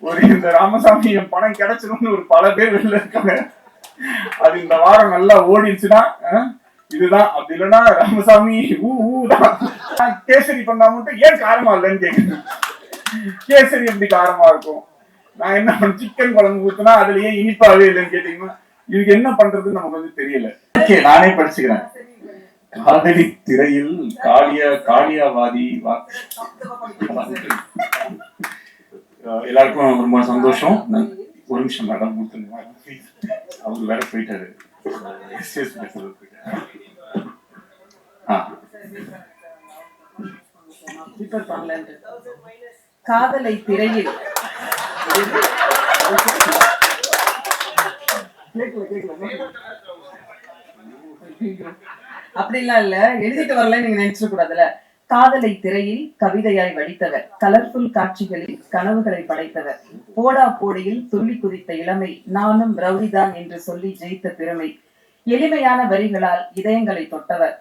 ஒரு இந்த ராமசாமி என் பணம் கிடைச்சிரும்னு ஒரு பல பேர் வெளில இருக்காங்க. அது இந்த வாரம் நல்லா ஓடிடுச்சுன்னா இதுதான், அப்படி இல்லைன்னா ராமசாமி ஊதான். கேசரி பண்ணா மட்டும் ஏன் காரமா இல்லைன்னு கேக்குது. கேசரி எப்படி காரமா இருக்கும்? நான் என்ன பண்ண சிக்கன் குழம்பு ஊத்துனா அதுல ஏன் இனிப்பாவே இல்லைன்னு கேட்டீங்கன்னா இதுக்கு என்ன பண்றதுன்னு நமக்கு வந்து தெரியல. நானே படிச்சுக்கிறேன். காதலி திரையில் காளியாவாதி. எல்லாருக்கும் ரொம்ப சந்தோஷம். ஒரு நிமிஷம் மேடம் கொடுத்துருங்க. அவரு வேற போயிட்டாரு. காதலை திரையில் அப்படிலாம் இல்ல, எழுதிட்டு வரல நீங்க நினைச்சிட கூடாதுல. காதலை திரையில் கவிதையாய் வடித்தவர், கலர்ஃபுல் காட்சிகளில் கனவுகளை படைத்தவர், போடா போடியில் துள்ளி குதித்த இளமை, நானும் ரவுடிதான் என்று சொல்லி ஜெயித்த பெருமை, எளிமையான வரிகளால் இதயங்களை தொட்டவர்,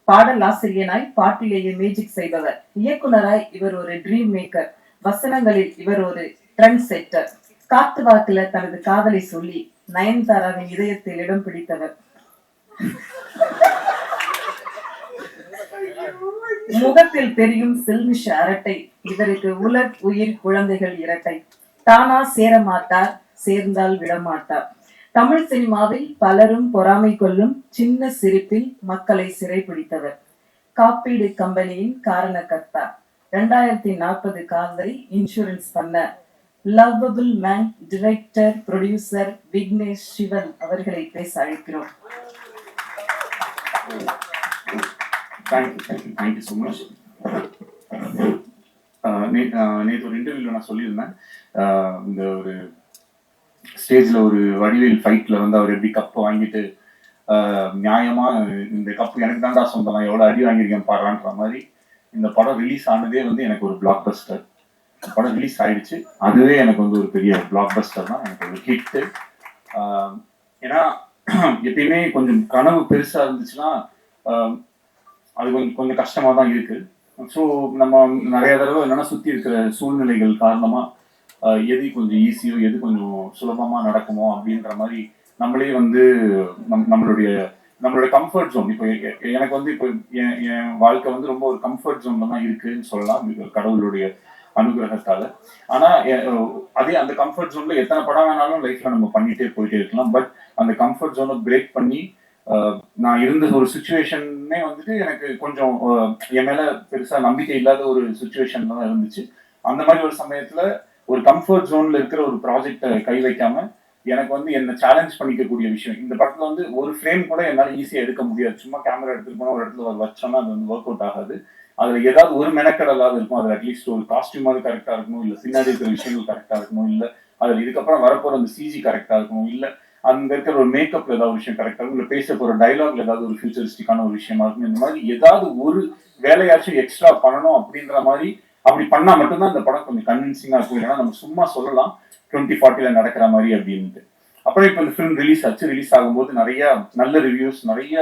பாடல் ஆசிரியனாய் பாட்டிலேயே மேஜிக் செய்பவர், இயக்குனராய் இவர் ஒரு ட்ரீம் மேக்கர், வசனங்களில் இவர் ஒரு ட்ரெண்ட் செட்டர், காத்து வாக்குல தனது காதலை சொல்லி நயன்தாராவின் இதயத்தில் இடம் பிடித்தவர், முகத்தில் தெரியும் செல்விஷ அரட்டை, இதற்கு உலர் உயிர் குழந்தைகள் இரட்டை, தானா சேர மாட்டார், சேர்ந்தால் விடமாட்டார், தமிழ் சினிமாவில் பலரும் பொறாமை கொள்ளும் சின்ன சிரிப்பில் மக்களை சிறைப்பிடித்தவர், காப்பீடு கம்பெனியின் காரணக்கர்த்தா, 2040 காதலை இன்சூரன்ஸ் பண்ண lovable man, director producer Vignesh Sivan அவர்களை பேச அழைக்கிறோம். Thank you so much. நேற்று ஒரு இன்டர்வியூல நான் சொல்லியிருந்தேன், இந்த ஒரு ஸ்டேஜ்ல ஒரு வடிவேல் ஃபைட்ல வந்து அவர் எப்படி கப்பு வாங்கிட்டு நியாயமா இந்த கப்பு எனக்கு தான்டா சொந்தம், எவ்வளவு அடி வாங்கியிருக்கேன் பாடுறான்ற மாதிரி இந்த படம் ரிலீஸ் ஆனதே வந்து எனக்கு ஒரு பிளாக் பஸ்டர். படம் ரிலீஸ் ஆயிடுச்சு, அதுவே எனக்கு வந்து ஒரு பெரிய பிளாக் பஸ்டர் தான், எனக்கு ஒரு ஹிட்டு. ஏன்னா எப்பயுமே கொஞ்சம் கனவு பெருசா இருந்துச்சுன்னா அது கொஞ்சம் கஷ்டமா தான் இருக்கு. ஸோ நம்ம நிறைய தடவை என்னன்னா சுத்தி இருக்கிற சூழ்நிலைகள் காரணமா எது கொஞ்சம் ஈஸியோ எது கொஞ்சம் சுலபமா நடக்குமோ அப்படின்ற மாதிரி நம்மளே வந்து நம்மளுடைய கம்ஃபர்ட் ஜோன். இப்போ எனக்கு வந்து இப்போ என் வாழ்க்கை வந்து ரொம்ப ஒரு கம்ஃபர்ட் ஜோன்ல தான் இருக்குன்னு சொல்லலாம், கடவுளுடைய அனுகிரகத்தால. ஆனா அதே அந்த கம்ஃபர்ட் ஜோன்ல எத்தனை படம் வேணாலும் லைஃப்ல நம்ம பண்ணிட்டே போயிட்டே இருக்கலாம். பட் அந்த கம்ஃபர்ட் ஜோனை பிரேக் பண்ணி நான் இருந்த ஒரு சுச்சுவேஷனே வந்துட்டு எனக்கு கொஞ்சம் என் மேல பெருசா நம்பிக்கை இல்லாத ஒரு சுச்சுவேஷன் தான் இருந்துச்சு. அந்த மாதிரி ஒரு சமயத்துல ஒரு கம்ஃபர்ட் ஜோன்ல இருக்கிற ஒரு ப்ராஜெக்டை கை வைக்காம எனக்கு வந்து என்ன சேலஞ்ச் பண்ணிக்கக்கூடிய விஷயம். இந்த படத்துல வந்து ஒரு ஃப்ரேம் கூட என்னால ஈஸியா எடுக்க முடியாது. சும்மா கேமரா எடுத்துட்டு போனா ஒரு இடத்துல வச்சோம்னா அது வந்து ஒர்க் அவுட் ஆகாது. அதுல ஏதாவது ஒரு மெனக்கடலாவது இருக்கும். அதுல அட்லீஸ்ட் ஒரு காஸ்டியூமாவது கரெக்டா இருக்கணும், இல்ல பின்னாடி இருக்கிற விஷயங்கள் கரெக்டா இருக்கணும், இல்ல அதுல இதுக்கப்புறம் வரப்போற அந்த சிஜி கரெக்டா இருக்கணும், இல்ல அங்க இருக்கிற ஒரு மேக்கப்ல ஏதாவது விஷயம் கரெக்டா இருக்கும், இல்ல பேச போற டைலாக்ல ஏதாவது ஒரு ஃபியூச்சரிஸ்டிக்கான ஒரு விஷயமா இருக்கும். இந்த மாதிரி ஏதாவது ஒரு வேலையாச்சும் எக்ஸ்ட்ரா பண்ணணும் அப்படின்ற மாதிரி அப்படி பண்ணா மட்டும்தான் இந்த படம் கொஞ்சம் கன்வின்சிங்கா இருக்கும். இல்லைன்னா நம்ம சும்மா சொல்லலாம் 2040 நடக்கிற மாதிரி அப்படின்ட்டு. அப்புறம் இப்ப இந்த ஃபிலிம் ரிலீஸ் ஆச்சு. ரிலீஸ் ஆகும்போது நிறைய நல்ல ரிவ்யூஸ், நிறைய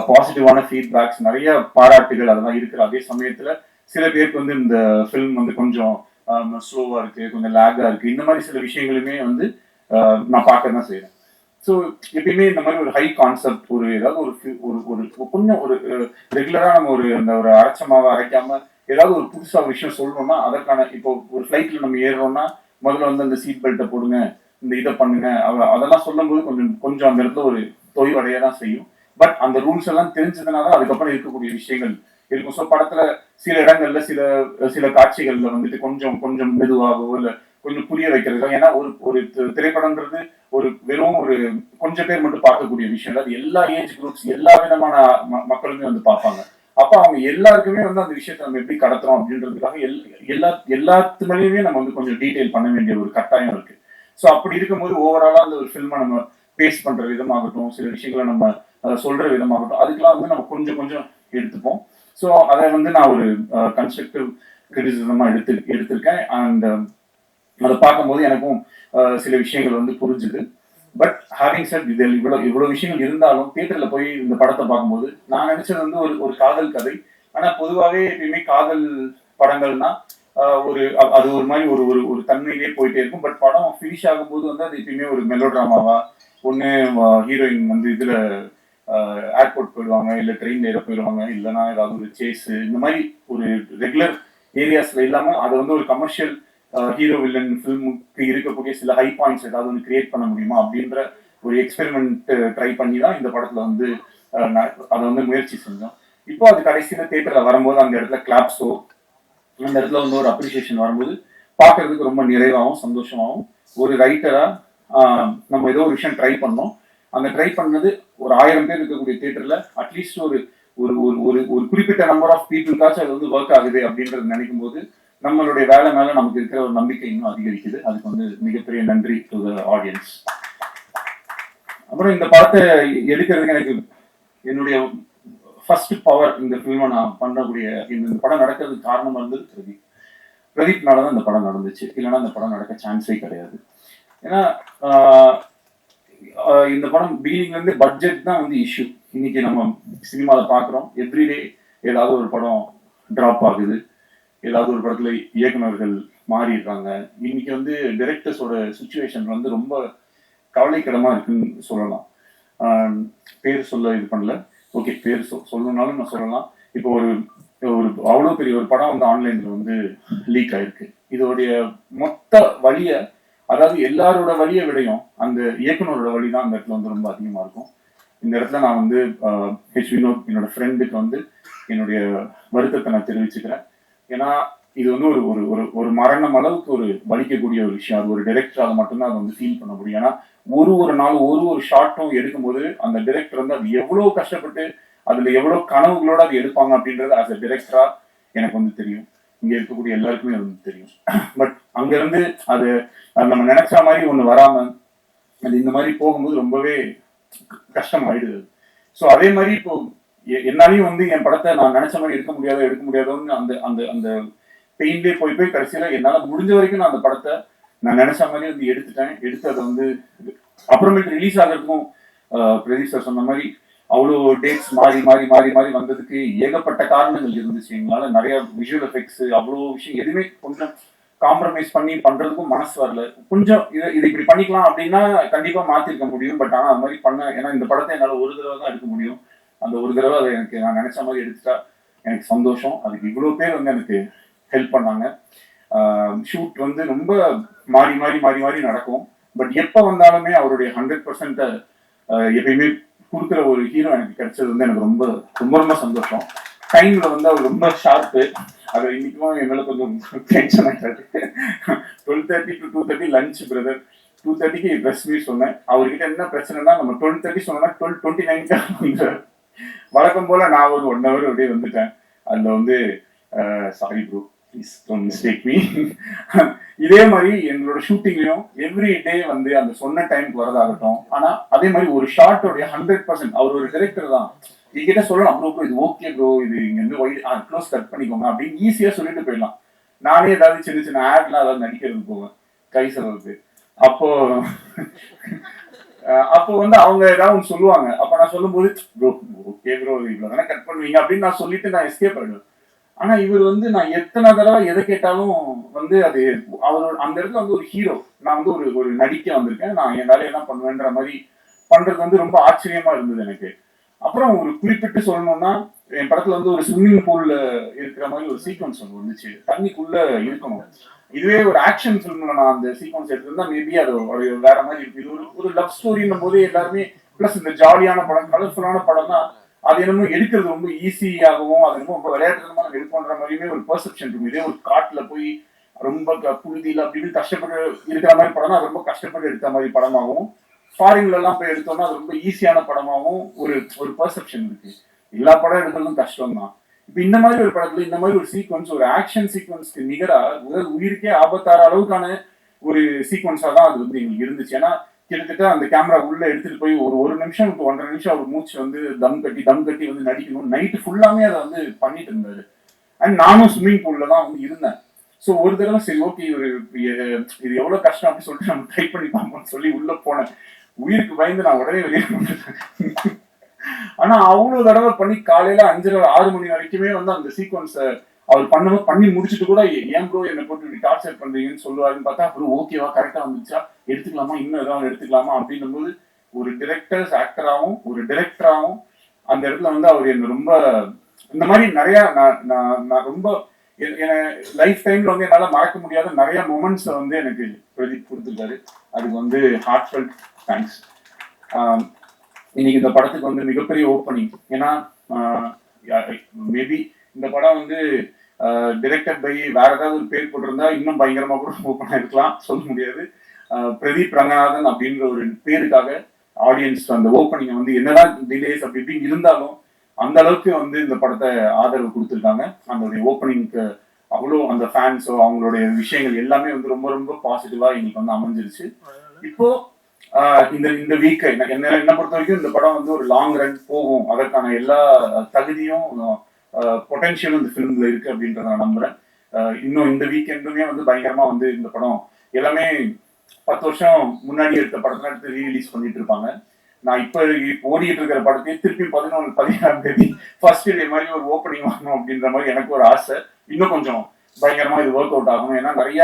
பாசிட்டிவான ஃபீட்பேக்ஸ், நிறைய பாராட்டுகள் அதெல்லாம் இருக்கிற அதே சமயத்துல சில பேருக்கு வந்து இந்த ஃபிலிம் வந்து கொஞ்சம் ஸ்லோவா இருக்கு, கொஞ்சம் லேகா இருக்கு, இந்த மாதிரி சில விஷயங்களுமே வந்து நான் பார்க்க தான் செய்யறேன். ஸோ எப்பயுமே இந்த மாதிரி ஒரு ஹை கான்செப்ட், ஒரு ஏதாவது ஒரு கொஞ்சம் ஒரு ரெகுலரா நம்ம அந்த ஒரு அரைச்சமாவை அரைக்காம ஏதாவது ஒரு புதுசா விஷயம் சொல்லணும்னா அதற்கான இப்போ ஒரு ஃபிளைட்ல நம்ம ஏறுறோம்னா முதல்ல வந்து அந்த சீட் பெல்ட்டை போடுங்க, இந்த இதை பண்ணுங்க, அதெல்லாம் சொல்லும் போது கொஞ்சம் அந்த இடத்துல ஒரு தொய்வடைய தான் செய்யும். பட் அந்த ரூல்ஸ் எல்லாம் தெரிஞ்சதுனால அதுக்கப்புறம் இருக்கக்கூடிய விஷயங்கள் இருக்கும். ஸோ படத்துல சில இடங்கள்ல சில காட்சிகள்ல வந்துட்டு கொஞ்சம் மெதுவாகவோ இல்ல கொஞ்சம் புரிய வைக்கிறது. ஏன்னா ஒரு திரைப்படம்ன்றது ஒரு வெறும் ஒரு கொஞ்சம் பேர் மட்டும் பார்க்கக்கூடிய விஷயம். அது எல்லா ஏஜ் குரூப்ஸ், எல்லா விதமான மக்களுமே வந்து பார்ப்பாங்க. அப்ப அவங்க எல்லாருக்குமே வந்து அந்த விஷயத்த நம்ம எப்படி கடத்துறோம் அப்படின்றதுக்காக எல்லாத்து மேலேயுமே நம்ம வந்து கொஞ்சம் டீடைல் பண்ண வேண்டிய ஒரு கட்டாயம் இருக்கு. ஸோ அப்படி இருக்கும்போது ஓவராலா அந்த ஒரு ஃபில்மை நம்ம பேஸ் பண்ற விதமாகட்டும், சில விஷயங்களை நம்ம சொல்ற விதமாகட்டும், அதுக்கெல்லாம் வந்து நம்ம கொஞ்சம் எடுத்துப்போம். ஸோ அதை வந்து நான் ஒரு கன்ஸ்ட்ரக்டிவ் கிரிட்டிசிசமா எடுத்திருக்கேன். அண்ட் அதை பார்க்கும்போது எனக்கும் சில விஷயங்கள் வந்து புரிஞ்சுது. பட் ஹேவிங் செட் இதில் இவ்வளவு விஷயங்கள் இருந்தாலும் தியேட்டர்ல போய் இந்த படத்தை பார்க்கும்போது நான் நினைச்சது வந்து ஒரு காதல் கதை. ஆனா பொதுவாகவே எப்பயுமே காதல் படங்கள்னா அது ஒரு மாதிரி ஒரு ஒரு ஒரு தன்மையிலே போயிட்டே இருக்கும். பட் படம் ஃபினிஷ் ஆகும்போது வந்து அது எப்பயுமே ஒரு மெலோ டிராமாவா, ஒண்ணு ஹீரோயின் வந்து இதுல ஏர்போர்ட் போயிடுவாங்க, இல்ல ட்ரெயின்ல ஏற போயிடுவாங்க, இல்லைன்னா ஏதாவது ஒரு சேஸ், இந்த மாதிரி ஒரு ரெகுலர் ஏரியாஸ்ல இல்லாம அதை வந்து ஒரு கமர்ஷியல் ஹீரோ வில்லன் ஃபிலிமுக்கு இருக்கக்கூடிய சில ஹை பாயிண்ட்ஸ் ஏதாவது ஒன்று கிரியேட் பண்ண முடியுமா அப்படின்ற ஒரு எக்ஸ்பெரிமெண்ட் ட்ரை பண்ணி தான் இந்த படத்துல வந்து அதை வந்து முயற்சி செஞ்சோம். இப்போ அது கடைசியில தியேட்டர்ல வரும்போது அந்த இடத்துல கிளாப்ஸோ, அந்த இடத்துல வந்து ஒரு அப்ரிசியேஷன் வரும்போது பார்க்கறதுக்கு ரொம்ப நிறைவாகவும் சந்தோஷமாகவும், ஒரு ரைட்டரா நம்ம ஏதோ ஒரு விஷயம் ட்ரை பண்ணோம். அந்த ட்ரை பண்ணது ஒரு 1000 பேர் இருக்கக்கூடிய தியேட்டர்ல அட்லீஸ்ட் ஒரு ஒரு ஒரு ஒரு குறிப்பிட்ட நம்பர் ஆஃப் பீப்புளுக்காச்சும் அது வந்து ஒர்க் ஆகுது அப்படின்றது நினைக்கும் போது நம்மளுடைய வேலை மேல நமக்கு இருக்கிற ஒரு நம்பிக்கை இன்னும் அதிகரிக்குது. அதுக்கு வந்து மிகப்பெரிய நன்றி டு த ஆடியன்ஸ். அப்புறம் இந்த படத்தை எடுக்கிறதுக்கு எனக்கு என்னுடைய ஃபர்ஸ்ட் பவர் இந்த ஃபிலிமை நான் பண்ணக்கூடிய இந்த படம் நடக்கிறதுக்கு காரணமா இருந்தது பிரதீப்னால தான் இந்த படம் நடந்துச்சு. இல்லைன்னா இந்த படம் நடக்க சான்ஸே கிடையாது. ஏன்னா இந்த படம் பிகினிங்ல இருந்து பட்ஜெட் தான் வந்து இஷ்யூ. இன்னைக்கு நம்ம சினிமாவை பார்க்குறோம், எவ்ரிடே ஏதாவது ஒரு படம் டிராப் ஆகுது, ஏதாவது ஒரு படத்துல இயக்குநர்கள் மாறிடுறாங்க. இன்னைக்கு வந்து டைரக்டர்ஸோட சுச்சுவேஷன் வந்து ரொம்ப கவலைக்கிடமா இருக்குன்னு சொல்லலாம். பேர் சொல்ல இது பண்ணல, ஓகே பேர் சொல்லணும்னாலும் நான் சொல்லலாம். இப்போ ஒரு ஒரு அவ்வளோ பெரிய ஒரு படம் வந்து ஆன்லைன்ல வந்து லீக் ஆயிருக்கு. இதோடைய மொத்த வழிய, அதாவது எல்லாரோட வழியை விடையும் அந்த இயக்குனரோட வழி தான் அந்த இடத்துல வந்து ரொம்ப அதிகமா இருக்கும். இந்த இடத்துல நான் வந்து ஹெச் வினோத் என்னோட ஃப்ரெண்டுக்கு வந்து என்னுடைய வருத்தத்தை நான் தெரிவிச்சுக்கிறேன். ஏன்னா இது வந்து ஒரு ஒரு ஒரு மரணம் அளவுக்கு ஒரு வலிக்கக்கூடிய ஒரு விஷயம். அது ஒரு டைரக்டராக மட்டும்தான் அதை வந்து ஃபீல் பண்ண முடியும். ஏன்னா ஒரு நாள் ஒரு ஷார்ட்டும் எடுக்கும்போது அந்த டைரக்டர் வந்து அது எவ்வளவு கஷ்டப்பட்டு அதுல எவ்வளவு கனவுகளோட அது எடுப்பாங்க அப்படின்றது அஸ் அ டைரக்டரா எனக்கு வந்து தெரியும். இங்க இருக்கக்கூடிய எல்லாருக்குமே அது வந்து தெரியும். பட் அங்க இருந்து அது நம்ம நினைச்ச மாதிரி ஒண்ணு வராம அது இந்த மாதிரி போகும்போது ரொம்பவே கஷ்டம் ஆயிடுது. ஸோ அதே மாதிரி இப்போ என்னாலையும் வந்து என் படத்தை நான் நினைச்ச மாதிரி எடுக்க முடியாதோன்னு அந்த அந்த அந்த பெயின்லேயே போய் கடைசியில என்னால முடிஞ்ச வரைக்கும் நான் அந்த படத்தை நான் நினைச்ச மாதிரி வந்து எடுத்து அதை வந்து அப்புறமேட்டு ரிலீஸ் ஆகிறதுக்கும் பிரதீப் சார் சொன்ன மாதிரி அவ்வளோ டேட்ஸ் மாறி வந்ததுக்கு ஏகப்பட்ட காரணங்கள் இருந்துச்சு. எங்களால நிறைய விஷுவல் எஃபெக்ட்ஸ் அவ்வளோ விஷயம் எதுவுமே கொஞ்சம் காம்ப்ரமைஸ் பண்ணி பண்றதுக்கும் மனசு வரல. கொஞ்சம் இது இப்படி பண்ணிக்கலாம் அப்படின்னா கண்டிப்பா மாத்திருக்க முடியும். பட் ஆனா அது மாதிரி பண்ண, ஏன்னா இந்த படத்தை என்னால ஒரு தடவை தான் எடுக்க முடியும். அந்த ஒரு தடவை அதை எனக்கு நான் நினைச்ச மாதிரி எடுத்துட்டா எனக்கு சந்தோஷம். அதுக்கு இவ்வளவு பேர் வந்து எனக்கு ஹெல்ப் பண்ணாங்க. ஷூட் வந்து ரொம்ப மாறி நடக்கும். பட் எப்ப வந்தாலுமே அவருடைய 100% எப்பயுமே கொடுக்குற ஒரு ஹீரோ எனக்கு கிடைச்சது வந்து எனக்கு ரொம்ப ரொம்ப ரொம்ப சந்தோஷம். டைம்ல வந்து அவர் ரொம்ப ஷார்ப்பு. அதை இன்னைக்கும் என் மேல கொஞ்சம் டென்ஷன் ஆயிட்டாரு. 12:30 to 2:30 லஞ்ச் பிரதர், 2:30க்கு ட்ரெஸ் மீட் சொன்னேன். அவர்கிட்ட என்ன பிரச்சனைனா நம்ம 12:30 சொன்னா 12:29 வந்து வழக்கம் போல நான் ஒரு 1 hour அப்படியே வந்துட்டேன். அதுல வந்து sorry bro, please don't mistake me. இதே மாதிரி எங்களோட ஷூட்டிங்லயும் எவ்ரி டே வந்து அந்த சொன்ன டைமுக்கு வரதாகட்டும். ஆனா அதே மாதிரி ஒரு ஷார்ட்டோடைய 100% அவர் ஒரு டைரக்டர் தான். என்கிட்ட சொல்லலாம், ப்ரோ இது ஓகே ப்ரோ, இது இங்க இருந்து க்ளோஸ் கட் பண்ணிக்கோங்க அப்படின்னு ஈஸியா சொல்லிட்டு போயிடலாம். நானே ஏதாவது சின்ன ஆட்லாம் ஏதாவது நடிக்கிறது போவேன் கை செலவுக்கு. அப்போ வந்து அவங்க ஏதாவது ஒன்று சொல்லுவாங்க. அப்ப நான் சொல்லும்போது ப்ரோ ஓகே ப்ரோ இவ்வளவு தானே கட் பண்ணுவீங்க அப்படின்னு நான் சொல்லிட்டு நான் எஸ்கேப் ஆயிடுவேன். ஆனா இவர் வந்து நான் எத்தனை தடவை எதை கேட்டாலும் வந்து அது அவரோட அந்த இடத்துல வந்து ஒரு ஹீரோ, நான் வந்து ஒரு நடிக்க வந்திருக்கேன், நான் என் வேலையை தான் பண்ணுவேன்ற மாதிரி பண்றது வந்து ரொம்ப ஆச்சரியமா இருந்தது எனக்கு. அப்புறம் ஒரு குறிப்பிட்டு சொல்லணும்னா என் படத்துல வந்து ஒரு ஸ்விம்மிங் பூல்ல இருக்கிற மாதிரி ஒரு சீக்வன்ஸ் ஒன்று வந்துச்சு. தண்ணிக்குள்ள இருக்கணும். இதுவே ஒரு ஆக்ஷன் ஃபிலிம்ல நான் அந்த சீக்வன்ஸ் எடுத்திருந்தா மேபி அது வேற மாதிரி இருக்கு. இது ஒரு லவ் ஸ்டோரின்னும் போது எல்லாருமே பிளஸ் இந்த ஜாலியான படம், கலர்ஃபுல்லான படம் தான். அது என்னமோ எடுக்கிறது ரொம்ப ஈஸியாகவும் அது ரொம்ப விளையாட்டுத்தனமா எடுப்போன்ற மாதிரியுமே ஒரு பெர்செப்ஷன் இருக்கும். இதே ஒரு காட்டுல போய் ரொம்ப புழுதியில அப்படின்னு கஷ்டப்பட்டு இருக்கிற மாதிரி படம்னா அது ரொம்ப கஷ்டப்பட்டு எடுத்த மாதிரி படமாகவும், ஃபாரின்ல எல்லாம் போய் எடுத்தோம்னா அது ரொம்ப ஈஸியான படமாகவும் ஒரு பெர்செப்ஷன் இருக்கு. எல்லா படம் எடுக்கிறதும் கஷ்டம் தான். இப்ப இந்த மாதிரி ஒரு படத்துல இந்த மாதிரி ஒரு சீக்வன்ஸ், ஒரு ஆக்ஷன் சீக்வன்ஸ்க்கு நிகரா உயிருக்கே ஆபத்தார அளவுக்கான ஒரு சீக்வன்ஸா தான் அது வந்து எங்களுக்கு இருந்துச்சு. ஏன்னா கிட்டத்தட்ட அந்த கேமரா உள்ள எடுத்துட்டு போய் ஒரு நிமிஷம் 1.5 நிமிஷம் அவர் மூச்சு வந்து தம் கட்டி வந்து நடிக்கணும். நைட்டு ஃபுல்லாமே அதை வந்து பண்ணிட்டு இருந்தாரு. அண்ட் நானும் ஸ்விம்மிங் பூல்ல தான் வந்து இருந்தேன். ஸோ ஒரு தடவை சரி ஓகே இது எவ்வளவு கஷ்டம் அப்படின்னு சொல்லிட்டு நம்ம ட்ரை பண்ணி பார்ப்போம்னு சொல்லி உள்ள போனேன். உயிருக்கு பயந்து நான் உடனே வெளியே வந்துட்டேன். ஆனா அவ்வளவு தடவை பண்ணி காலையில 5:30 6 மணி வரைக்குமே வந்து அந்த சீக்வன்ஸை அவர் பண்ணி முடிச்சுட்டு கூட ஏன் ப்ரோ என்னை போட்டு டார்ச்சர் பண்றீங்கன்னு சொல்லுவாருன்னு பார்த்தா அப்புறம் ஓகேவா கரெக்டா வந்துச்சா எடுத்துக்கலாமா இன்னும் ஏதாவது எடுத்துக்கலாமா அப்படின்னும் போது ஒரு டிரெக்டர்ஸ் ஆக்டராகவும் ஒரு டைரக்டராகவும் அந்த இடத்துல வந்து அவர் என்ன ரொம்ப இந்த மாதிரி நிறைய நான் ரொம்ப லைஃப் டைம்ல வந்து என்னால மறக்க முடியாத நிறைய மொமெண்ட்ஸ் வந்து எனக்கு பிரதீப் கொடுத்துருக்காரு. அதுக்கு வந்து ஹார்ட்ஃபெல்ட் தேங்க்ஸ். இன்னைக்கு இந்த படத்துக்கு வந்து மிகப்பெரிய ஓப்பனிங். ஏன்னா மேபி இந்த படம் வந்து டிரெக்டட் பை வேற ஏதாவது ஒரு பேர் போட்டிருந்தா இன்னும் பயங்கரமா கூட ஓப்பன் ஆயிருக்கலாம், சொல்ல முடியாது. பிரதீப் ரங்கநாதன் அப்படின்ற ஒரு பேருக்காக ஆடியன்ஸ் அந்த ஓப்பனிங் வந்து என்னதான் டிலேஸ் அப்படி இப்படி இருந்தாலும் அந்த அளவுக்கு வந்து இந்த படத்தை ஆதரவு கொடுத்துருக்காங்க. அந்த ஓப்பனிங்க்கு அவ்வளோ அந்த ஃபேன்ஸோ அவங்களுடைய விஷயங்கள் எல்லாமே வந்து ரொம்ப ரொம்ப பாசிட்டிவா இன்னைக்கு வந்து அமைஞ்சிருச்சு. இப்போ இந்த வீக் என்ன பொறுத்த வரைக்கும் இந்த படம் வந்து ஒரு லாங் ரன் போகும், அதற்கான எல்லா தகுதியும் பொட்டன்ஷியலும் இந்த ஃபிலிம்ல இருக்கு அப்படின்றத நான் நம்புறேன். இன்னும் இந்த வீக்கெண்டுமே வந்து பயங்கரமா வந்து இந்த படம் எல்லாமே 10 வருஷம் முன்னாடி எடுத்த படத்தை எடுத்து ரீரிலீஸ் பண்ணிட்டு இருப்பாங்க. நான் இப்ப ஓடிட்டு இருக்கிற படத்தையே திருப்பி 17 தேதி ஃபர்ஸ்ட் டே மாதிரி ஒரு ஓப்பனிங் வாங்கணும் அப்படின்ற மாதிரி எனக்கு ஒரு ஆசை. இன்னும் கொஞ்சம் பயங்கரமா இது ஒர்க் அவுட் ஆகும். ஏன்னா நிறைய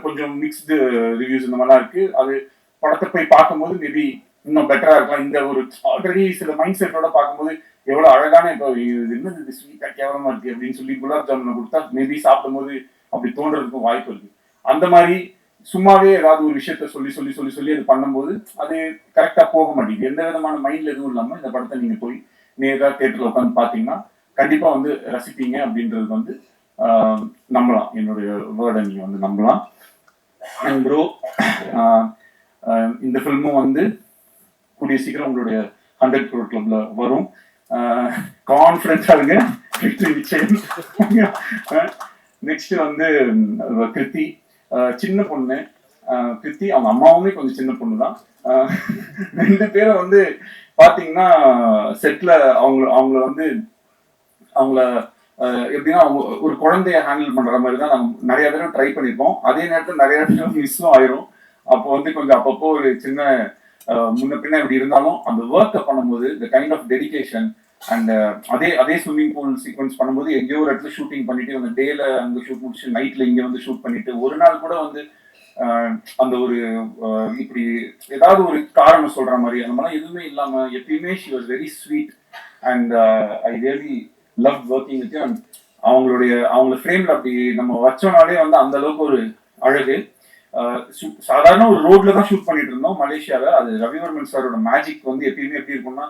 கொஞ்சம் மிக்ஸ்டு ரிவ்யூஸ் இந்த மாதிரிலாம் இருக்கு. அது படத்தை போய் பார்க்கும்போது மேபி இன்னும் பெட்டரா இருக்கலாம். இந்த ஒரு ஆல்ரெடி சில மைண்ட் செட்டோட பார்க்கும்போது எவ்வளவு அழகான இப்போ என்னது ஸ்வீட்டா கேவலமா இருக்கு அப்படின்னு சொல்லி குலாப் ஜாமுனை கொடுத்தா மேபி சாப்பிடும் போது அப்படி தோன்றதுக்கும் வாய்ப்பு இருக்கு. அந்த மாதிரி சும்மாவே ஏதாவது ஒரு விஷயத்த சொல்லி சொல்லி சொல்லி சொல்லி அது பண்ணும்போது அது கரெக்டா போக மாட்டேங்குது. எந்த விதமான மைண்ட்ல எதுவும் இல்லாம இந்த படத்தை நீங்க போய் நேரா தியேட்டர்ல உட்காந்து பாத்தீங்கன்னா கண்டிப்பா வந்து ரசிப்பீங்க அப்படின்றது வந்து நம்பலாம். என்னுடைய வேர்டை நீங்க வந்து நம்பலாம். அண்ட் ப்ரோ இந்த ஃபில்மும் வந்து கூடிய சீக்கிரம் உங்களுடைய 100 crore கிளப்ல வரும். கான்ஃபிடன்ஸா இருங்க, நிச்சயம். நெக்ஸ்ட் வந்து கிருத்தி, சின்ன பொண்ணு. கிருத்தி அவங்க அம்மாவுமே கொஞ்சம் சின்ன பொண்ணு தான். 2 பேரும் வந்து பாத்தீங்கன்னா செட்ல அவங்கள வந்து அவங்கள எப்படின்னா ஒரு குழந்தைய ஹேண்டில் பண்ற மாதிரி தான் நம்ம நிறைய தடவை ட்ரை பண்ணிருப்போம். அதே நேரத்தில் நிறைய தடவை மிஸ்ஸும் ஆயிரும். அப்போ வந்து கொஞ்சம் அப்பப்போ ஒரு சின்ன முன்ன பின்ன இப்படி இருந்தாலும் அந்த ஒர்க்கை பண்ணும்போது இந்த கைண்ட் ஆஃப் டெடிகேஷன் அண்ட் அதே ஸ்விம்மிங் பூல் சீக்வன்ஸ் பண்ணும்போது எங்கேயோ ஒரு இடத்துல ஷூட்டிங் பண்ணிட்டு அந்த டேல அங்கே ஷூட் முடிச்சு நைட்ல இங்க வந்து ஷூட் பண்ணிட்டு ஒரு நாள் கூட வந்து அந்த ஒரு இப்படி ஏதாவது ஒரு காரணம் சொல்ற மாதிரி அந்த மாதிரிலாம் எதுவுமே இல்லாம எப்பயுமே she was very sweet and I really love working with. And அவங்கள ஃப்ரேம்ல அப்படி நம்ம வச்சோம்னாலே வந்து அந்த அளவுக்கு ஒரு அழகு. சாதாரண ஒரு ரோட்ல தான் ஷூட் பண்ணிட்டு இருந்தோம் மலேசியால. அது ரவிவர்மன் சாரோட மேஜிக் வந்து எப்பயுமே எப்படி இருக்கும்னா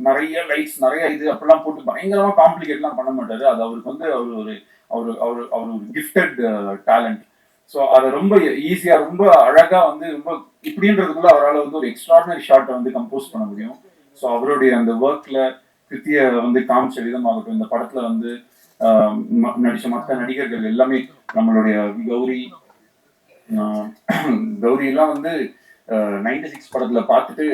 நிறைய லைட்ஸ் நிறைய இது அப்படிலாம் போட்டு பயங்கரமா காம்ப்ளிகேட்லாம் பண்ண மாட்டாரு. அது அவருக்கு வந்து அவர் ஒரு கிஃப்டட் டேலண்ட். ஸோ அதை ரொம்ப ஈஸியா ரொம்ப அழகா வந்து ரொம்ப இப்படின்றதுக்குள்ள அவரால் வந்து ஒரு எக்ஸ்ட்ராடினரி ஷாட்டை வந்து கம்போஸ் பண்ண முடியும். ஸோ அவருடைய அந்த ஒர்க்ல கிருத்திய வந்து காமிச்ச விதமாகட்டும், இந்த படத்துல வந்து நடிச்ச மற்ற நடிகர்கள் எல்லாமே நம்மளுடைய கௌரி எல்லாம் வந்து 96 படத்துல பார்த்துட்டு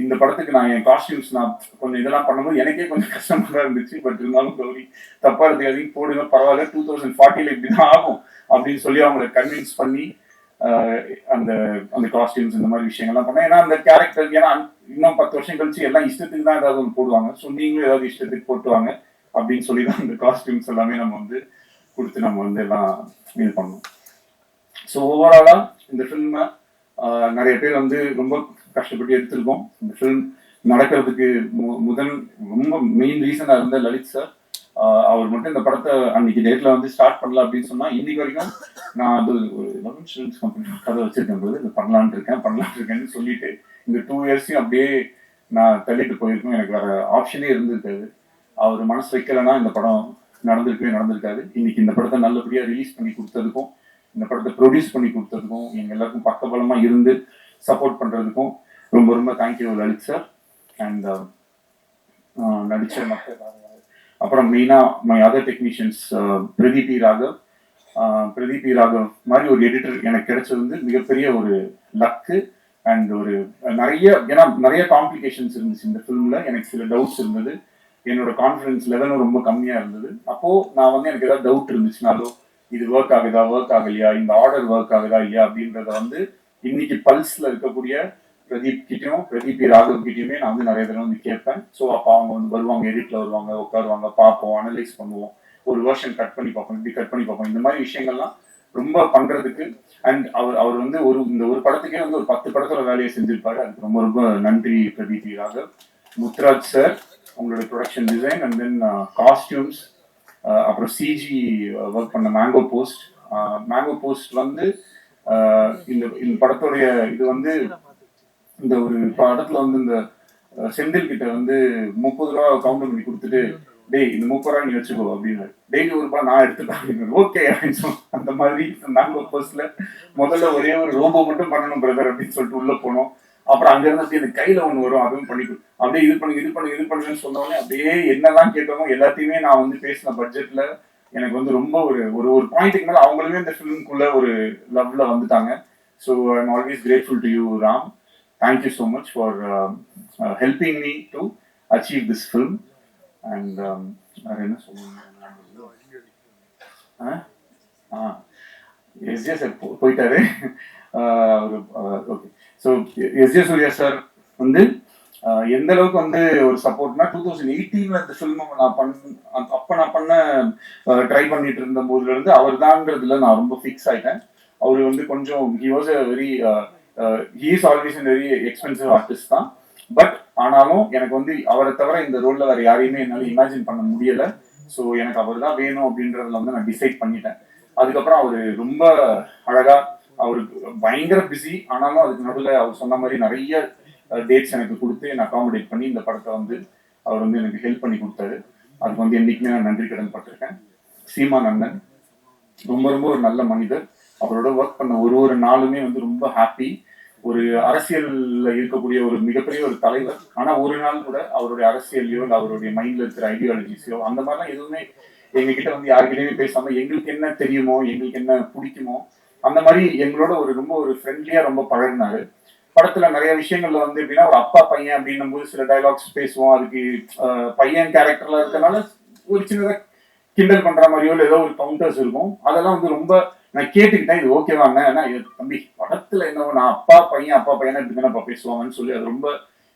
இந்த படத்துக்கு நான் என் காஸ்டியூம்ஸ் நான் கொஞ்சம் இதெல்லாம் பண்ணும்போது எனக்கே கொஞ்சம் கஷ்டமா தான் இருந்துச்சு. பட் இருந்தாலும் கௌரி தப்பா எடுத்துக்காதீங்க, போடுங்க பரவாயில்ல, 2040 இப்படிதான் ஆகும் அப்படின்னு சொல்லி அவங்களை கன்வின்ஸ் பண்ணி அந்த அந்த காஸ்டியூம்ஸ் இந்த மாதிரி விஷயங்கள்லாம் பண்ணேன். ஏன்னா அந்த கேரக்டர் ஏன்னா இன்னும் 10 வருஷம் கழிச்சு எல்லாம் இஷ்டத்துக்கு தான் ஏதாவது ஒன்று போடுவாங்க. ஸோ நீங்களும் ஏதாவது இஷ்டத்துக்கு போட்டுவாங்க அப்படின்னு சொல்லி தான் அந்த காஸ்டியூம்ஸ் எல்லாமே நம்ம வந்து கொடுத்து நம்ம வந்து எல்லாம் இது பண்ணோம். ஸோ ஓவராலா இந்த ஃபில்மை நிறைய பேர் வந்து ரொம்ப கஷ்டப்பட்டு எடுத்திருக்கோம். இந்த ஃபில்ம் நடக்கிறதுக்கு ரொம்ப மெயின் ரீசனா இருந்த லலித் சார். அவர் மட்டும் இந்த படத்தை அன்னைக்கு டேட்ல வந்து ஸ்டார்ட் பண்ணலாம் அப்படின்னு சொன்னா இன்னைக்கு வரைக்கும் நான் அது ஒரு இன்சூரன்ஸ் கம்பெனி கதை வச்சிருக்கேன் போது இது பண்ணலான் இருக்கேன்னு சொல்லிட்டு இந்த 2 இயர்ஸையும் அப்படியே நான் தள்ளிட்டு போயிருக்கோம். எனக்கு வேற ஆப்ஷனே இருந்திருக்காது. அவர் மனசு வைக்கலைன்னா இந்த படம் நடந்திருக்காது. இன்னைக்கு இந்த படத்தை நல்லபடியா ரிலீஸ் பண்ணி கொடுத்ததுக்கும் இந்த படத்தை ப்ரொடியூஸ் பண்ணி கொடுத்ததுக்கும் எங்க எல்லாருக்கும் பக்கபலமா இருந்து சப்போர்ட் பண்றதுக்கும் ரொம்ப ரொம்ப தேங்க்யூ லலித் சார். அண்ட் நடிச்ச மக்கள் அப்புறம் மெயினா my other technicians Pradeep Raghav மாதிரி ஒரு எடிட்டர் எனக்கு கிடைச்சது வந்து மிகப்பெரிய ஒரு லக்கு. அண்ட் ஒரு நிறைய காம்ப்ளிகேஷன்ஸ் இருந்துச்சு இந்த ஃபிலிம்ல. எனக்கு சில டவுட்ஸ் இருந்தது, என்னோட கான்ஃபிடன்ஸ் லெவலும் ரொம்ப கம்மியா இருந்தது. அப்போ நான் வந்து எனக்கு ஏதாவது டவுட் இருந்துச்சுனாலோ இது ஒர்க் ஆகலையா, இந்த ஆர்டர் ஒர்க் ஆகுதா இல்லையா அப்படின்றத வந்து இன்னைக்கு பல்ஸ்ல இருக்கக்கூடிய பிரதீப் ராகவ் கிட்டயுமே நான் வந்து நிறைய தடவை வந்து கேட்பேன். ஸோ அப்போ அவங்க வந்து வருவாங்க, எடிட்ல வருவாங்க, உட்காருவாங்க, பார்ப்போம், அனலைஸ் பண்ணுவோம். ஒரு வெர்ஷன் கட் பண்ணி பார்ப்போம், இப்படி கட் பண்ணி பார்ப்போம். இந்த மாதிரி விஷயங்கள்லாம் ரொம்ப பண்றதுக்கு அண்ட் அவர் வந்து இந்த ஒரு படத்துக்கே வந்து ஒரு 10 படத்தோட வேலையை செஞ்சிருப்பாரு. அதுக்கு ரொம்ப ரொம்ப நன்றி பிரதீப் ராகவ். முத்துராஜ் சார், உங்களுடைய production design and then costumes, அப்புறம் சிஜி ஒர்க் பண்ண மேங்கோ போஸ்ட் வந்து இந்த படத்துடைய இது வந்து இந்த ஒரு படத்துல வந்து இந்த செந்தில் கிட்ட வந்து 30 ரூபா கவுண்டர் பண்ணி கொடுத்துட்டு, டேய் இந்த 30 ரூபா நீ வச்சுக்கோ அப்படின்னு, டெய்லி ஒரு ரூபாய் நான் எடுத்துப்பேன், ஓகே அப்படின்னு சொன்னோம். அந்த மாதிரி நாங்க போஸ்ட்ல முதல்ல ஒரே ஒரு ரோபோ மட்டும் பண்ணணும் பிரதர் அப்படின்னு சொல்லிட்டு உள்ள போனோம். அப்புறம் அங்க இருந்து எனக்கு கையில ஒண்ணு வரும், அதுவும் பண்ணி அப்படியே இது பண்ணுங்கன்னு சொன்னோடனே அப்படியே என்னதான் கேட்டோமோ எல்லாத்தையுமே நான் வந்து பேசின பட்ஜெட்ல எனக்கு வந்து ரொம்ப ஒரு ஒரு பாயிண்ட்டுக்கு மேல அவங்களுமே இந்த ஃபிலிம்குள்ள ஒரு லவ்ல வந்துட்டாங்க. So I am always grateful to you Ram. Thank you so much for helping me to achieve this film. And என்ன எஸ்ஜே சார் போயிட்டாரு. Okay, so SJ Suryah sir வந்து எந்த அளவுக்கு வந்து ஒரு சப்போர்ட்னா 2018 இந்த ஃபில்ம் நான் பண்ண ட்ரை பண்ணிட்டு இருந்த போதுல இருந்து அவர் தாங்கிறதுல நான் ரொம்ப ஃபிக்ஸ் ஆயிட்டேன். அவரு வந்து கொஞ்சம் he was a very he is always a very expensive artist தான். பட் ஆனாலும் எனக்கு வந்து அவரை தவிர இந்த ரோல்ல வேற யாரையுமே என்னால இமேஜின் பண்ண முடியல. ஸோ எனக்கு அவர் தான் வேணும் அப்படின்றதுல வந்து நான் டிசைட் பண்ணிட்டேன். அதுக்கப்புறம் அவரு ரொம்ப அழகா, அவருக்கு பயங்கர பிஸி, ஆனாலும் அதுக்கு நடுவில் அவர் சொன்ன மாதிரி நிறைய டேட்ஸ் எனக்கு கொடுத்து என்னை அகாமடேட் பண்ணி இந்த படத்தை வந்து அவர் வந்து எனக்கு ஹெல்ப் பண்ணி கொடுத்தாரு. அதுக்கு வந்து என்னைக்குமே நான் நன்றி கடன் பட்டிருக்கேன். சீமான் அண்ணன் ரொம்ப ரொம்ப ஒரு நல்ல மனிதர். அவரோட ஒர்க் பண்ண ஒரு நாளுமே வந்து ரொம்ப ஹாப்பி. ஒரு அரசியல்ல இருக்கக்கூடிய ஒரு மிகப்பெரிய ஒரு தலைவர், ஆனா ஒரு நாள் கூட அவருடைய அரசியலையோ இல்லை அவருடைய மைண்ட்ல இருக்கிற ஐடியாலஜிஸையோ அந்த மாதிரிலாம் எதுவுமே எங்ககிட்ட வந்து யாருக்கிட்டையுமே பேசாம எங்களுக்கு என்ன தெரியுமோ, எங்களுக்கு என்ன பிடிக்குமோ அந்த மாதிரி எங்களோட ரொம்ப ஒரு ஃப்ரெண்ட்லியா ரொம்ப பழகினாரு. படத்துல நிறைய விஷயங்கள்ல வந்து எப்படின்னா ஒரு அப்பா பையன் அப்படின்னும் போது சில டைலாக்ஸ் பேசுவோம். அதுக்கு பையன் கேரக்டர்ல இருக்கனால ஒரு சின்னதா கிண்டல் பண்ற மாதிரியோ இல்லை ஏதோ ஒரு கவுண்டர்ஸ் இருக்கும். அதெல்லாம் வந்து ரொம்ப நான் கேட்டுக்கிட்டேன், இது ஓகேவாங்க, ஏன்னா தம்பி படத்துல என்ன நான் அப்பா பையன் இப்படி தானே பேசுவாங்கன்னு சொல்லி அது ரொம்ப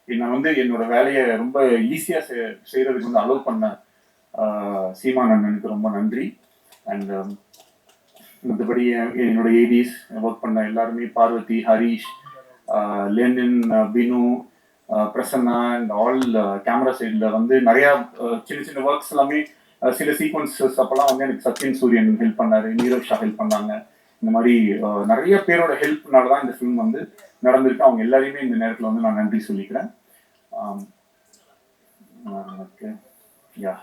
என்னை வந்து என்னோட வேலையை ரொம்ப ஈஸியா செய்யறதுக்கு வந்து அலோவ் பண்ண சீமான் அண்ணனுக்கு ரொம்ப நன்றி. அண்ட் மற்றபடி என்னோட ஏடிஸ் ஒர்க் பண்ண எல்லாருமே, Parvathy, Harish, Lenin, Binu, Prasanna and all camera சைட்ல வந்து நிறைய சின்ன சின்ன ஒர்க்ஸ் எல்லாமே சில சீக்வன்சஸ் அப்பெல்லாம் வந்து எனக்கு சத்யன் சூரியன் ஹெல்ப் பண்ணாரு, நீரவ் ஷா ஹெல்ப் பண்ணாங்க. இந்த மாதிரி நிறைய பேரோட ஹெல்ப்னால தான் இந்த ஃபிலிம் வந்து நடந்திருக்கு. அவங்க எல்லாரையுமே இந்த நேரத்தில் வந்து நான் நன்றி சொல்லிக்கிறேன். Yeah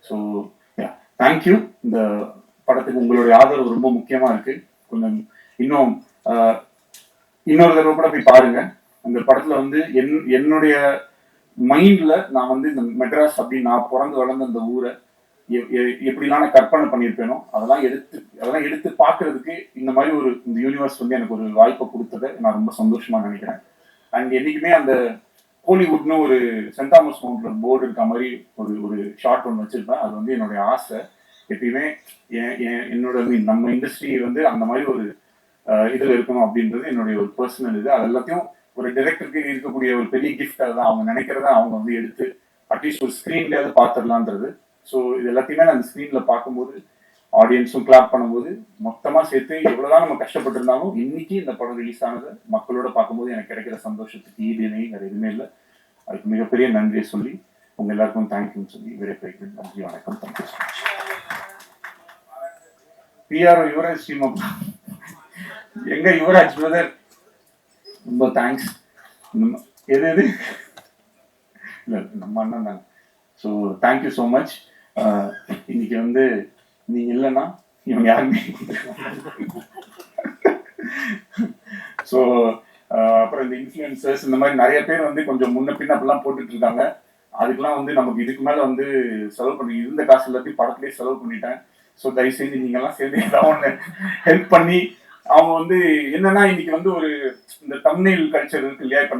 so yeah thank you. இந்த படத்துக்கு உங்களுடைய ஆதரவு ரொம்ப முக்கியமா இருக்கு. கொஞ்சம் இன்னும் இன்னொரு தடவை கூட போய் பாருங்க. அந்த படத்துல வந்து என்னுடைய மைண்ட்ல நான் வந்து இந்த மெட்ராஸ் அப்படின்னு நான் பிறந்து வளர்ந்த அந்த ஊரை எப்படிலாம் நான் கற்பனை பண்ணியிருப்பேனோ அதெல்லாம் எடுத்து பார்க்கறதுக்கு இந்த மாதிரி இந்த யூனிவர்ஸ் வந்து எனக்கு ஒரு வாய்ப்பை கொடுத்ததை நான் ரொம்ப சந்தோஷமா நினைக்கிறேன். அண்ட் என்னைக்குமே அந்த ஹாலிவுட்னு ஒரு சென்ட் தாமஸ் மவுண்ட்ல போர்டு இருக்க மாதிரி ஒரு ஷார்ட் ஒன்று வச்சிருப்பேன். அது வந்து என்னுடைய ஆசை. எப்பயுமே என்னோட நம்ம இண்டஸ்ட்ரி வந்து அந்த மாதிரி ஒரு இதுல இருக்கணும் அப்படின்றது என்னுடைய ஒரு பர்சனல் இது. அது எல்லாத்தையும் ஒரு டைரக்டருக்கு இருக்கக்கூடிய ஒரு பெரிய கிஃப்ட். அதுதான் அவங்க நினைக்கிறத அவங்க வந்து எடுத்து அட்லீஸ்ட் ஒரு ஸ்கிரீன்லயாவது பார்த்துடலான்றது. ஸோ இது எல்லாத்தையுமே நான் அந்த ஸ்கிரீன்ல பார்க்கும்போது ஆடியன்ஸும் கிளாப் பண்ணும்போது மொத்தமா சேர்த்து எவ்வளவுதான் நம்ம கஷ்டப்பட்டிருந்தாலும் இன்னைக்கு இந்த படம் ரிலீஸ் ஆனது மக்களோட பார்க்கும்போது எனக்கு கிடைக்கிற சந்தோஷத்துக்கு ஈடு இணை வேற எதுவுமே இல்லை. அதுக்கு மிகப்பெரிய நன்றியை சொல்லி உங்க எல்லாருக்கும் தேங்க்யூன்னு சொல்லி விடைபெறுகிறேன். நன்றி, வணக்கம். Thank you so much. PRO Yuvraj ஸ்ரீமப், எங்க யுவராஜ் பிரதர், ரொம்ப தேங்க்ஸ். எது இல்லை நம்ம அண்ணன் தாங்க. So thank you so much. இன்னைக்கு வந்து நீங்க இல்லைன்னா இவங்க யாருமே. ஸோ அப்புறம் இந்த இன்ஃப்ளூயன்சர்ஸ் இந்த மாதிரி நிறைய பேர் வந்து கொஞ்சம் முன்ன பின்ன அப்படிலாம் போட்டுட்டு இருக்காங்க. அதுக்கெல்லாம் வந்து நமக்கு இதுக்கு மேல வந்து செலவு பண்ணி இருந்த காசு எல்லாத்தையும் படத்துலேயே செலவு பண்ணிட்டேன். ஸோ தயவு செஞ்சு நீங்கெல்லாம் சேர்ந்து ஏதாவது ஒன்று ஹெல்ப் பண்ணி அவங்க வந்து என்னன்னா இன்னைக்கு வந்து ஒரு இந்த தம்ப்நெயில் கல்ச்சர் இருக்கு இல்லையா. இப்போ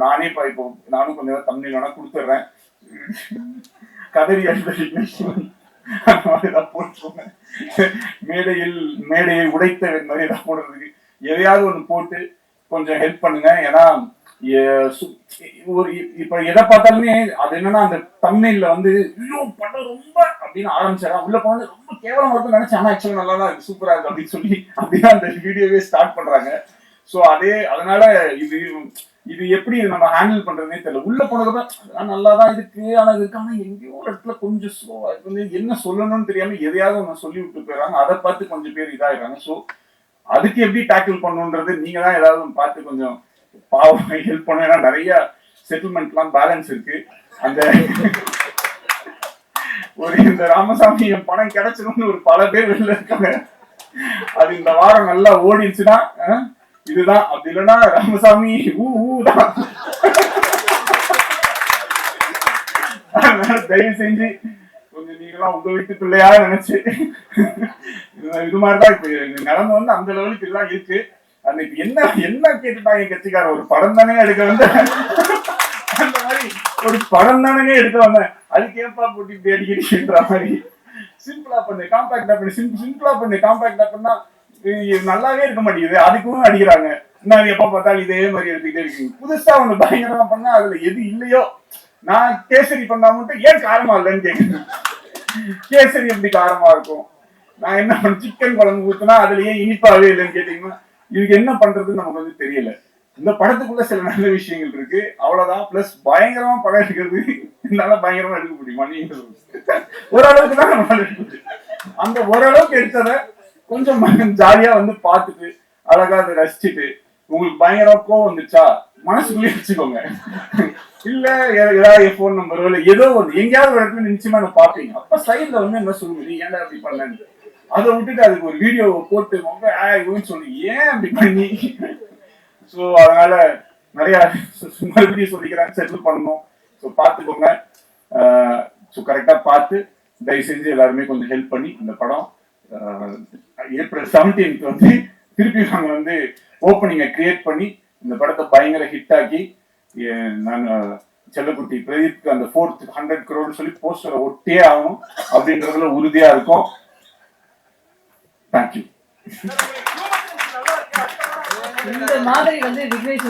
நானும் கொஞ்சம் தம்ப்நெயில் வேணா கொடுத்துட்றேன். கதறி போட்டுருங்க, மேடையை உடைத்த மாதிரி ஏதாவது போடுறதுக்கு எதையாவது ஒன்று போட்டு கொஞ்சம் ஹெல்ப் பண்ணுங்க. ஏன்னா ஒரு இப்ப எதை பார்த்தாலுமே அது என்னன்னா அந்த தமிழ்ல வந்து ஐயோ படம் ரொம்ப அப்படின்னு ஆரம்பிச்சாரா உள்ள போனது ரொம்ப கேவலமா இருக்குன்னு நினைச்சேன். ஆனா ஆக்சுவலா நல்லா தான் இருக்கு, சூப்பரா இருக்கு அப்படின்னு சொல்லி அப்படிதான் அந்த வீடியோவே ஸ்டார்ட் பண்றாங்க. சோ அதனால இது இது எப்படி நம்ம ஹேண்டில் பண்றதுனே தெரியல. உள்ள போனதுக்கப்புறம் நல்லா தான் இருக்கு, ஆனா இதுக்கான எங்கேயோ ஒரு இடத்துல கொஞ்சம் ஸ்லோவா இருக்கு, என்ன சொல்லணும்னு தெரியாம எதையாவது ஒண்ணு சொல்லி விட்டு போயிடறாங்க. அதை பார்த்து கொஞ்சம் பேர் இதாயிடுறாங்க. சோ அதுக்கு எப்படி டேக்கிள் பண்ணணுன்றது நீங்க தான் ஏதாவது பார்த்து கொஞ்சம் பாவம் ஹெல்ப் பண்ண. ஏன்னா நிறைய செட்டில்மெண்ட்லாம் பேலன்ஸ் இருக்கு. அந்த ஒரு இந்த ராமசாமி பணம் கிடைச்சிடும்னு ஒரு பல பேர் வெளில இருக்காங்க. அது இந்த வாரம் நல்லா ஓடிடுச்சுன்னா இதுதான், அப்படி இல்லைன்னா ராமசாமி தான். அதனால தயவு செஞ்சு கொஞ்சம் நீங்களாம் உங்க வீட்டு பிள்ளையா நினைச்சு இது மாதிரிதான் இப்ப நிலைமை வந்து அந்த லெவலுக்கு எல்லாம் இருக்கு. அன்னைக்கு என்ன கேட்டுட்டாங்க கட்சிக்காரன், ஒரு படம் தானே எடுக்க வந்த, அந்த மாதிரி ஒரு படம் தானே எடுக்க வந்தேன், அதுக்கு ஏன்பா போட்டு இப்படி அடிக்கடின்ற மாதிரி சிம்பிளா பண்ணு, காம்பாக்டா பண்ணு, சிம்பிளா பண்ணு, காம்பாக்டா பண்ணா நல்லாவே இருக்க மாட்டேங்குது, அதுக்கும் அடிக்கிறாங்க. நான் எப்ப பார்த்தாலும் இதே மாதிரி எடுத்துக்கிட்டே இருக்கீங்க. புதுசா ஒண்ணு பயங்கரமா பண்ணா அதுல எது இல்லையோ, நான் கேசரி பண்ணா மட்டும் ஏன் காரமா இல்லைன்னு கேக்குறேன். கேசரி எப்படி காரமா இருக்கும்? நான் என்ன சிக்கன் குழம்பு ஊத்துனா அதுலயே இனிப்பாவே இல்லைன்னு கேட்டீங்கன்னா இதுக்கு என்ன பண்றதுன்னு நமக்கு வந்து தெரியல. இந்த படத்துக்குள்ள சில நல்ல விஷயங்கள் இருக்கு, அவ்வளவுதான். பிளஸ் பயங்கரமா படம் எடுக்கிறது என்னால பயங்கரமா எடுக்க முடியுமா? நீங்க ஓரளவுக்கு தான் நம்மளால எடுக்க முடியும். அந்த ஓரளவுக்கு எடுத்ததை கொஞ்சம் ஜாலியா வந்து பார்த்துட்டு அழகா அதை ரசிச்சுட்டு, உங்களுக்கு பயங்கரம் கோவம் வந்துச்சா மனசுக்குள்ளேயே வச்சுக்கோங்க. இல்ல ஏதாவது போன் நம்பரோ இல்ல ஏதோ ஒரு எங்கேயாவது ஒரு இடத்துல நிச்சயமா நான் பாப்பீங்க. அப்ப சைட்ல வந்து என்ன சொல்லுங்க, ஏன்டா அப்படி பண்ணு, அதை விட்டுட்டு அதுக்கு ஒரு வீடியோ போட்டு ரொம்ப சொல்லி ஏன் அப்படி பண்ணி. சோ அதனால நிறைய மறுபடியும் சொல்லிக்கிறேன், செட்டில் பண்ணணும். ஸோ பார்த்துக்கோங்க. ஸோ கரெக்டா பார்த்து தயவு செஞ்சு எல்லாருமே கொஞ்சம் ஹெல்ப் பண்ணி இந்த படம் ஏப்ரல் 17 வந்து திருப்பி நாங்க வந்து ஓப்பனிங்கை கிரியேட் பண்ணி இந்த படத்தை பயங்கர ஹிட் ஆக்கி நாங்க செல்லக்குட்டி பிரதீப்க்கு அந்த 4th 100 crore சொல்லி போஸ்டரை ஒட்டே ஆகணும் அப்படின்றதுல உறுதியா இருக்கும். தேங்க்யூ. இந்த மாதிரி வந்து விக்னேஷ்